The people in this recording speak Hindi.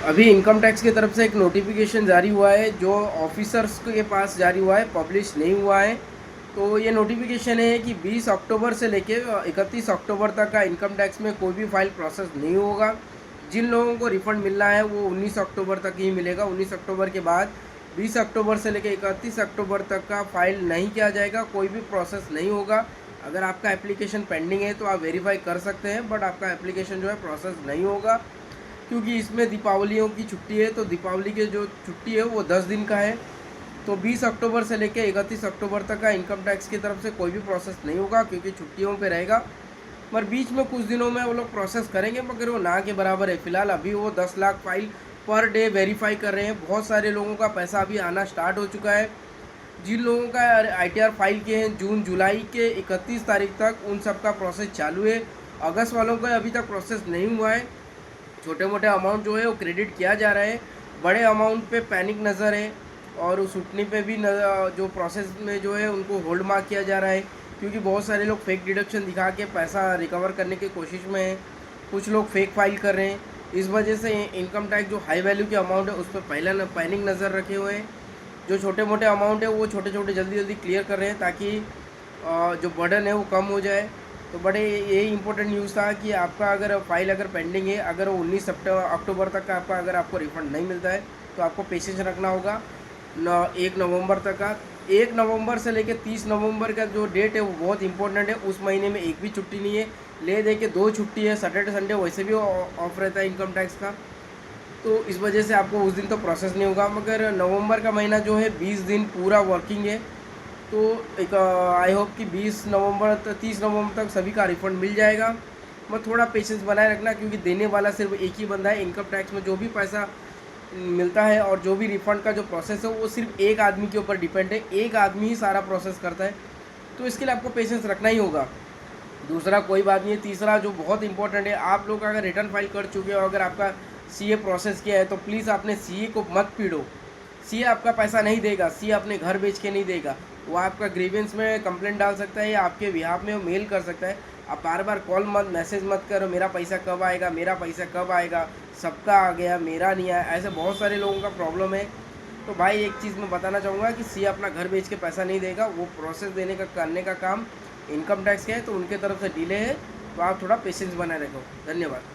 अभी इनकम टैक्स की तरफ से एक नोटिफिकेशन जारी हुआ है जो ऑफिसर्स के पास जारी हुआ है, पब्लिश नहीं हुआ है। तो ये नोटिफिकेशन है कि 20 अक्टूबर से लेके 31 अक्टूबर तक का इनकम टैक्स में कोई भी फाइल प्रोसेस नहीं होगा। जिन लोगों को रिफंड मिलना है वो 19 अक्टूबर तक ही मिलेगा। 19 अक्टूबर के बाद 20 अक्टूबर से लेकर 31 अक्टूबर तक का फाइल नहीं किया जाएगा, कोई भी प्रोसेस नहीं होगा। अगर आपका एप्लीकेशन पेंडिंग है तो आप वेरीफाई कर सकते हैं, बट आपका एप्लीकेशन जो है प्रोसेस नहीं होगा, क्योंकि इसमें दीपावलियों की छुट्टी है। तो दीपावली की जो छुट्टी है वो 10 दिन का है। तो 20 अक्टूबर से लेकर 31 अक्टूबर तक का इनकम टैक्स की तरफ से कोई भी प्रोसेस नहीं होगा, क्योंकि छुट्टियों पे रहेगा। मगर बीच में कुछ दिनों में वो लोग प्रोसेस करेंगे, मगर वो ना के बराबर है। फिलहाल अभी वो 10 lakh file per day verify कर रहे हैं। बहुत सारे लोगों का पैसा अभी आना स्टार्ट हो चुका है। जिन लोगों का ITR फाइल किए हैं जून जुलाई के 31 तारीख तक, उन सब का प्रोसेस चालू है। अगस्त वालों का अभी तक प्रोसेस नहीं हुआ है। छोटे मोटे अमाउंट जो है वो क्रेडिट किया जा रहा है, बड़े अमाउंट पे पैनिक नज़र है। और उस छुट्टी पे भी जो प्रोसेस में जो है उनको होल्ड मार्क किया जा रहा है, क्योंकि बहुत सारे लोग फेक डिडक्शन दिखा के पैसा रिकवर करने की कोशिश में हैं। कुछ लोग फेक फाइल कर रहे हैं। इस वजह से इनकम टैक्स जो हाई वैल्यू के अमाउंट है उस पर पहला पैनिक नज़र रखे हुए हैं। जो छोटे मोटे अमाउंट है वो छोटे छोटे जल्दी जल्दी क्लियर कर रहे हैं, ताकि जो बर्डन है वो कम हो जाए। तो बड़े यही इंपॉर्टेंट न्यूज़ था कि आपका अगर फाइल अगर पेंडिंग है, अगर 19 अक्टूबर तक का आपका अगर आपको रिफंड नहीं मिलता है तो आपको पेशेंस रखना होगा। 1 नवंबर तक का, 1 नवंबर से लेकर 30 नवंबर का जो डेट है वो बहुत इंपॉर्टेंट है। उस महीने में एक भी छुट्टी नहीं है, ले दे के 2 छुट्टी है। सैटरडे संडे वैसे भी ऑफ रहता है इनकम टैक्स का, तो इस वजह से आपको उस दिन तो प्रोसेस नहीं होगा। मगर नवंबर का महीना जो है 20 दिन पूरा वर्किंग है। तो एक आई होप कि 20 नवंबर 30 नवंबर तक सभी का रिफंड मिल जाएगा। मैं थोड़ा पेशेंस बनाए रखना, क्योंकि देने वाला सिर्फ एक ही बंदा है। इनकम टैक्स में जो भी पैसा मिलता है और जो भी रिफंड का जो प्रोसेस है वो सिर्फ एक आदमी के ऊपर डिपेंड है। एक आदमी ही सारा प्रोसेस करता है, तो इसके लिए आपको पेशेंस रखना ही होगा। दूसरा कोई बात नहीं है। तीसरा जो बहुत इंपॉर्टेंट है, आप लोग अगर रिटर्न फाइल कर चुके हो, अगर आपका CA प्रोसेस किया है, तो प्लीज़ आपने CA को मत पीड़ो। CA आपका पैसा नहीं देगा, CA अपने घर बेच के नहीं देगा। वो आपका ग्रीवेंस में कंप्लेंट डाल सकता है या आपके बिहाफ में वो मेल कर सकता है। आप बार बार कॉल मत मैसेज मत करो, मेरा पैसा कब आएगा, मेरा पैसा कब आएगा, सबका आ गया मेरा नहीं आया। ऐसे बहुत सारे लोगों का प्रॉब्लम है। तो भाई एक चीज़ मैं बताना चाहूँगा कि CA अपना घर बेच के पैसा नहीं देगा। वो प्रोसेस देने का करने का काम इनकम टैक्स का है, तो उनके तरफ से डिले है। तो आप थोड़ा पेशेंस बनाए रखो। धन्यवाद।